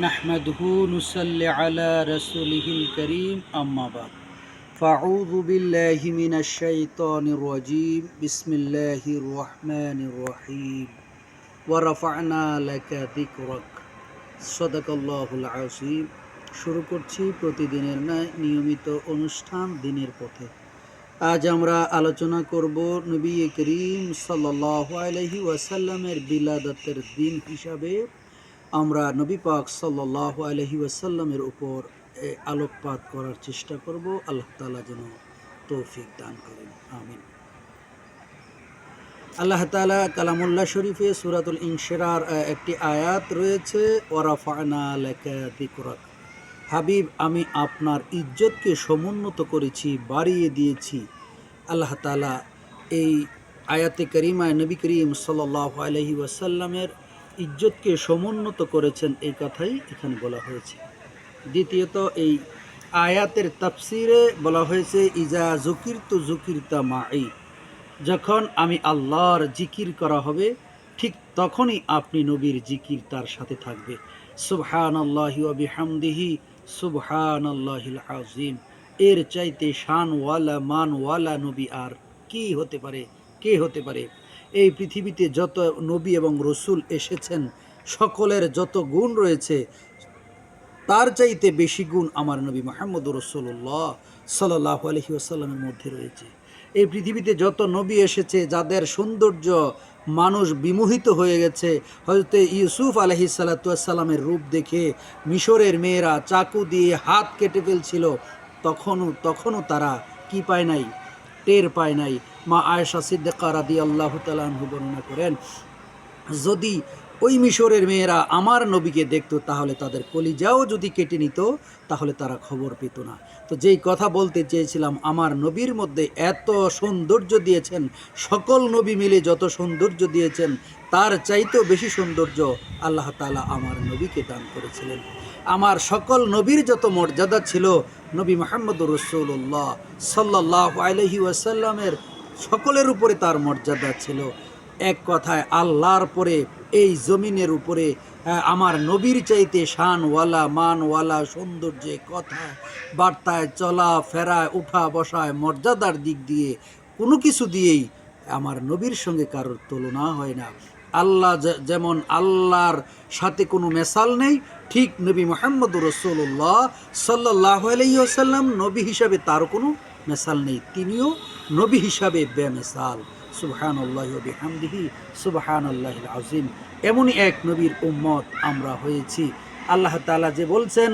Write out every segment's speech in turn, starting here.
নাহমাদুহু নুসাল্লি আলা রাসূলিহিল কারীম আম্মা বাদ ফাউযু বিল্লাহি মিনাশ শাইতানির রাজীম বিসমিল্লাহির রহমানির রহিম ওয়া রাফা'না লাকা যিকরাক সাদাকাল্লাহুল আযীম। শুরু করছি প্রতিদিনের ন্যায় নিয়মিত অনুষ্ঠান দিনের পথে। আজ আমরা আলোচনা করব নবী করিম সাল্লাল্লাহু আলাইহি ওয়াসাল্লামের বিলাদতের দিন হিসাবে আমরা নবী পাক সাল্লাল্লাহু আলাইহি ওয়াসাল্লামের উপর আলোকপাত করার চেষ্টা করব। আল্লাহ তাআলা যেন তৌফিক দান করেন, আমিন। আল্লাহ তাআলা কালামুল্লাহ শরীফে সূরাতুল ইনশিরার একটি আয়াত রয়েছে, ওয়া রাফা'না লাকা যিকরাক, হাবিব আমি আপনার ইজ্জতকে সমুন্নত করেছি, বাড়িয়ে দিয়েছি। আল্লাহ তাআলা এই আয়াতে কারিমায় নবী করিম সাল্লাল্লাহু আলাইহি ওয়াসাল্লামের ইজ্জতকে সমুন্নত করেছেন, এই কথাই এখানে বলা হয়েছে। দ্বিতীয়ত এই আয়াতের তাফসিরে বলা হয়েছে, ইজা যুকিরতু যুকিরতা মাই, যখন আমি আল্লাহর জিকির করা হবে ঠিক তখনই আপনি নবীর জিকির তার সাথে থাকবে। সুবহানাল্লাহি ওয়া বিহামদিহি সুবহানাল্লাহিল আযীম, এর চাইতে শানওয়ালা মানওয়ালা নবী আর কি হতে পারে, কে হতে পারে? এই পৃথিবীতে যত নবী এবং রসুল এসেছেন সকলের যত গুণ রয়েছে তার চাইতে বেশি গুণ আমার নবী মুহাম্মদুর রাসূলুল্লাহ সাল্লাল্লাহু আলাইহি ওয়াসাল্লামের মধ্যে রয়েছে। এই পৃথিবীতে যত নবী এসেছে যাদের সৌন্দর্য মানুষ বিমোহিত হয়ে গেছে, হযরত ইউসুফ আলাইহিস সালাতু ওয়াস সালামের রূপ দেখে মিশরের মেয়েরা চাকু দিয়ে হাত কেটে ফেলছিল, তখনও তারা কি পায় নাই, টের পায় নাই। মা আয়েশা সিদ্দিকা রাদিয়াল্লাহু তাআলা আনহা বর্ণনা করেন, যদি ওই মিশরের মেয়েরা আমার নবীকে দেখতো তাহলে তাদের কলিজাও যদি কেটে নিত তাহলে তারা খবর পেত না। তো যেই কথা বলতে চেয়েছিলাম, আমার নবীর মধ্যে এত সৌন্দর্য দিয়েছেন, সকল নবী মিলে যত সৌন্দর্য দিয়েছেন তার চাইতেও বেশি সৌন্দর্য আল্লাহ তাআলা আমার নবীকে দান করেছিলেন। আমার সকল নবীর যত মর্যাদা ছিল, নবী মুহাম্মদুর রাসূলুল্লাহ সাল্লাল্লাহু আলাইহি ওয়াসাল্লামের সকলের উপরে তার মর্যাদা ছিল। এক কথায় আল্লাহর পরে এই জমিনের উপরে আমার নবীর চাইতে শানওয়ালা মানওয়ালা সৌন্দর্যে, কথায় বার্তায়, চলা ফেরায়, উঠা বসায়, মর্যাদার দিক দিয়ে কোনো কিছু দিয়েই আমার নবীর সঙ্গে কারোর তুলনা হয় না। আল্লাহ যেমন আল্লাহর সাথে কোনো মেসাল নেই, ঠিক নবী মুহাম্মদুর রাসূলুল্লাহ সাল্লাল্লাহু আলাইহি ওয়াসাল্লাম নবী হিসাবে তার কোনো মেসাল নেই, তিনিও নবী হিসাবে বেমেসাল। সুবহানাল্লাহি ওয়া বিহামদিহি সুবহানাল্লাহিল আযীম। এমনই এক নবীর উম্মত আমরা হয়েছি। আল্লাহ তাআলা যে বলছেন,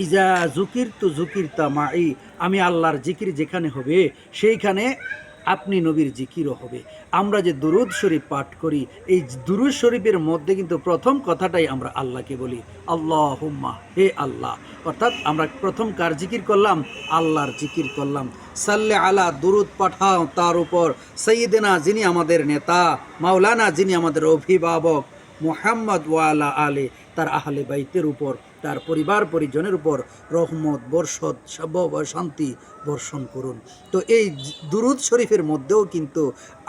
ইজা যুকিরতু যুকিরতা মাই, আমি আল্লাহর জিকির যেখানে হবে সেইখানে আপনি নবীর জিকিরও হবে। আমরা যে দুরূদ শরীফ পাঠ করি, এই দুরূদ শরীফের মধ্যে কিন্তু প্রথম কথাটাই আমরা আল্লাহকে বলি, আল্লাহুম্মা, হে আল্লাহ। অর্থাৎ আমরা প্রথম কার জিকির করলাম? আল্লাহর জিকির করলাম। সাল্লে আলা, দুরূদ পাঠাও তার উপর সাইয়্যিদিনা, যিনি আমাদের নেতা, মাওলানা, যিনি আমাদের অভিভাবক, মুহাম্মদ ওয়া আলা আলে, তার আহলে বাইতের উপর, তার পরিবার পরিজনের উপর রহমত বর্ষদ শান্তি বর্ষণ করুন। তো এই দুরূদ শরীফের মধ্যেও কিন্তু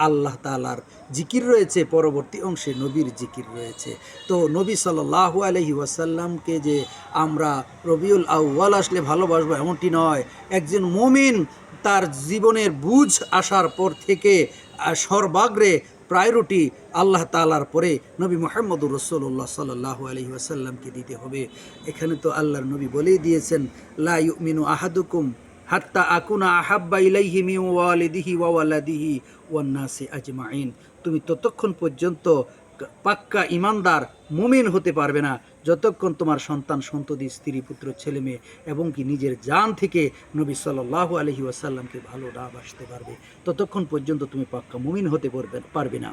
আল্লাহ তাআলার জিকির রয়েছে, পরবর্তী অংশে নবীর জিকির রয়েছে। তো নবী সাল্লাল্লাহু আলাইহি ওয়াসাল্লামকে যে আমরা রবিউল আউয়াল আসলে ভালোবাসবো এমনটি নয়। একজন মুমিন তার জীবনের বুঝ আসার পর থেকে সর্বাগ্রে প্রায়োরিটি আল্লাহ তাআলার পরে নবী মুহাম্মদুর রাসূলুল্লাহ সাল্লাল্লাহু আলাইহি ওয়াসাল্লামকে দিতে হবে। এখানে তো আল্লাহর নবী বলেই দিয়েছেন, লা ইউমিনু আহাদুকুম হাত্তা আকুনা আহাব্বা ইলাইহি মিন ওয়ালিদিহি ওয়া ওয়ালাদিহি ওয়ান নাসি আজমাইন, তুমি ততক্ষণ পর্যন্ত পাক্কা ইমানদার মুমিন হতে পারবে না যতক্ষণ তোমার সন্তান সন্ততি, স্ত্রী পুত্র ছেলে মেয়ে এবং কি নিজের জান থেকে নবী সাল্লাল্লাহু আলাইহি ওয়াসাল্লামকে ভালো না বাসতে পারবে, ততক্ষণ পর্যন্ত তুমি পাক্কা মুমিন হতে পারবে না।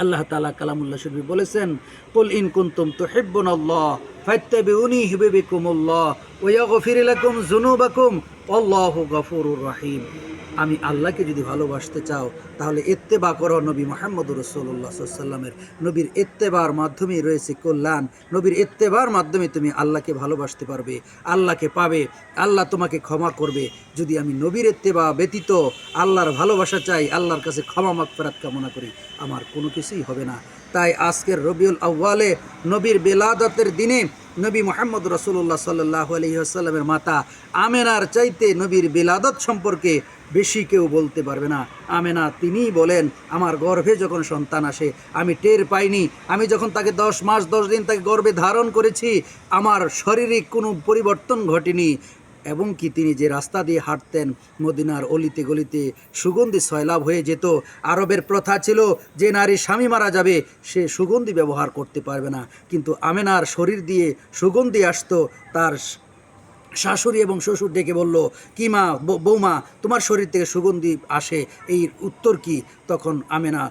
আল্লাহ তাআলা কালামুল্লাহ শরীফে বলেছেন, কুল ইন কুনতুম তুহিব্বুনাল্লাহ ফাত্তাবিউনি ইউহিব্বুকুমুল্লাহ ওয়া ইয়াগফির লাকুম যুনুবাকুম আল্লাহু গফুরুর রহিম। আমি আল্লাহকে যদি ভালোবাসতে চাও তাহলে ইত্তেবা করো নবী মুহাম্মদুর রাসূলুল্লাহ সাল্লাল্লাহু আলাইহি ওয়াসাল্লামের। নবীর ইত্তেবার মাধ্যমেই রয়েছে কল্যাণ। নবীর ইত্তেবার মাধ্যমে তুমি আল্লাহকে ভালোবাসতে পারবে, আল্লাহকে পাবে, আল্লাহ তোমাকে ক্ষমা করবে। যদি আমি নবীর ইত্তেবা ব্যতীত আল্লাহর ভালোবাসা চাই, আল্লাহর কাছে ক্ষমা মাগফিরাত কামনা করি, আমার কোনো কিছুই হবে না। তাই আজকের রবিউল আউয়ালে নবীর বেলাদাতের দিনে নবী মুহাম্মদ রাসূলুল্লাহ সাল্লাল্লাহু আলাইহি ওয়াসাল্লামের মাতা আমেনার চাইতে নবীর বিলাদত সম্পর্কে বেশি কেউ বলতে পারবে না। আমেনা তিনিই বলেন, আমার গর্ভে যখন সন্তান আসে আমি টের পাইনি, আমি যখন তাকে 10 মাস 10 দিন তাকে গর্ভে ধারণ করেছি আমার শারীরিক কোনো পরিবর্তন ঘটেনি। এবং কি তিনি যে রাস্তা দিয়ে হাঁটতেন মদিনার অলিতে গলিতে সুগন্ধি সয়লাভ হয়ে যেত। আরবের প্রথা ছিল যে নারী স্বামী মারা যাবে সে সুগন্ধি ব্যবহার করতে পারবে না, কিন্তু আমেনার শরীর দিয়ে সুগন্ধি আসতো। তার শাশুড়ি এবং শ্বশুর ডেকে বলল, কি মা, বৌমা, তোমার শরীর থেকে সুগন্ধি আসে, এই উত্তর কি? তখন আমেনা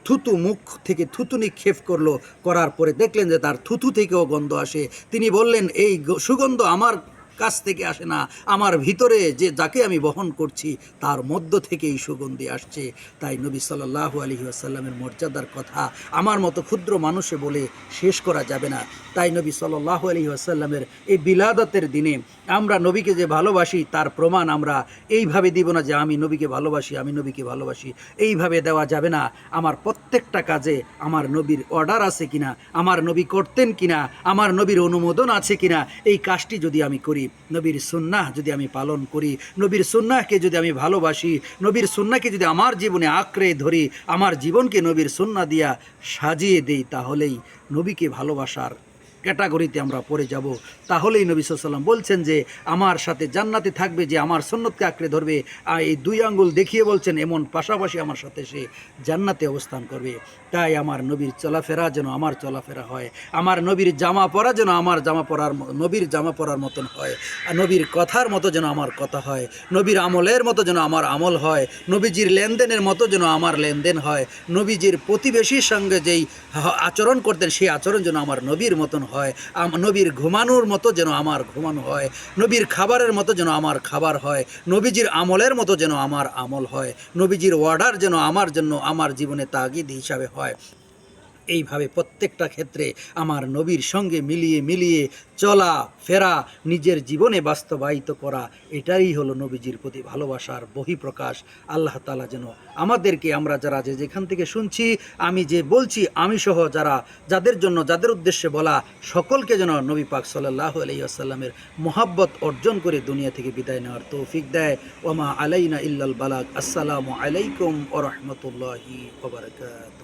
থুতু, মুখ থেকে থুতু নিক্ষেপ করলো, করার পরে দেখলেন যে তার থুতু থেকেও গন্ধ আসে। তিনি বললেন, এই সুগন্ধ আমার কাছ থেকে আসে না, আমার ভিতরে যে যাকে আমি বহন করছি তার মধ্য থেকেই সুগন্ধি আসছে। তাই নবী সাল্লাল্লাহু আলাইহি ওয়াসাল্লামের মর্যাদার কথা আমার মতো ক্ষুদ্র মানুষে বলে শেষ করা যাবে না। তাই নবী সাল্লাল্লাহু আলাইহি ওয়াসাল্লামের এই বিলাদতের দিনে আমরা নবীকে যে ভালোবাসি তার প্রমাণ আমরা এইভাবে দিব না যে আমি নবীকে ভালোবাসি, আমি নবীকে ভালোবাসি, এইভাবে দেওয়া যাবে না। আমার প্রত্যেকটা কাজে আমার নবীর অর্ডার আছে কিনা, আমার নবী করতেন কিনা, আমার নবীর অনুমোদন আছে কিনা, এই কাজটি যদি আমি করি, নবীর সুন্নাহ যদি আমি পালন করি, নবীর সুন্নাহকে যদি আমি ভালোবাসি, নবীর সুন্নাহকে যদি আমার জীবনে আঁকড়ে ধরি, আমার জীবনকে নবীর সুন্নাহ দিয়া সাজিয়ে দেই, তাহলেই নবীকে ভালোবাসার ক্যাটাগরিতে আমরা পড়ে যাব। তাহলেই নবী সাল্লাল্লাহু আলাইহি ওয়াসাল্লাম বলছেন যে আমার সাথে জান্নাতে থাকবে যে আমার সুন্নতকে আঁকড়ে ধরবে। এই 2 আঙ্গুল দেখিয়ে বলছেন এমন পাশাপাশি আমার সাথে সে জান্নাতে অবস্থান করবে। তাই আমার নবীর চলাফেরা যেন আমার চলাফেরা হয়, আমার নবীর জামা পরা যেন আমার জামা পরার, নবীর জামা পরার মতন হয়, নবীর কথার মতো যেন আমার কথা হয়, নবীর আমলের মতো যেন আমার আমল হয়, নবীজির লেনদেনের মতো যেন আমার লেনদেন হয়, নবীজির প্রতিবেশীর সঙ্গে যেই আচরণ করতেন সেই আচরণ যেন আমার নবীর মতন হয়, নবীর ঘুমানোর মতো যেন আমার ঘুমানো হয়, নবীর খাবারের মতো যেন আমার খাবার হয়, নবীজির আমলের মতো যেন আমার আমল হয়, নবীজির অর্ডার যেন আমার জন্য আমার জীবনে তাগিদ হিসাবে হয়। এইভাবে প্রত্যেকটা ক্ষেত্রে আমার নবীর সঙ্গে মিলিয়ে মিলিয়ে চলা ফেরা, নিজের জীবনে বাস্তবায়িত করা, এটাই হলো নবীজির প্রতি ভালোবাসার বহিঃপ্রকাশ। আল্লাহ তাআলা যেন আমাদেরকে, আমরা যারা যে যেখান থেকে শুনছি, আমি যে বলছি, আমি সহ যাদের জন্য, যাদের উদ্দেশ্যে বলা, সকলকে যেন নবী পাক সাল্লাল্লাহু আলাইহি ওয়াসাল্লামের মহাব্বত অর্জন করে দুনিয়া থেকে বিদায় নেওয়ার তৌফিক দেয়। ওমা আলাইনা ইল্লাল বালাগ। আসসালামু আলাইকুম ওয়া রাহমাতুল্লাহি ওয়া বারাকাতুহু।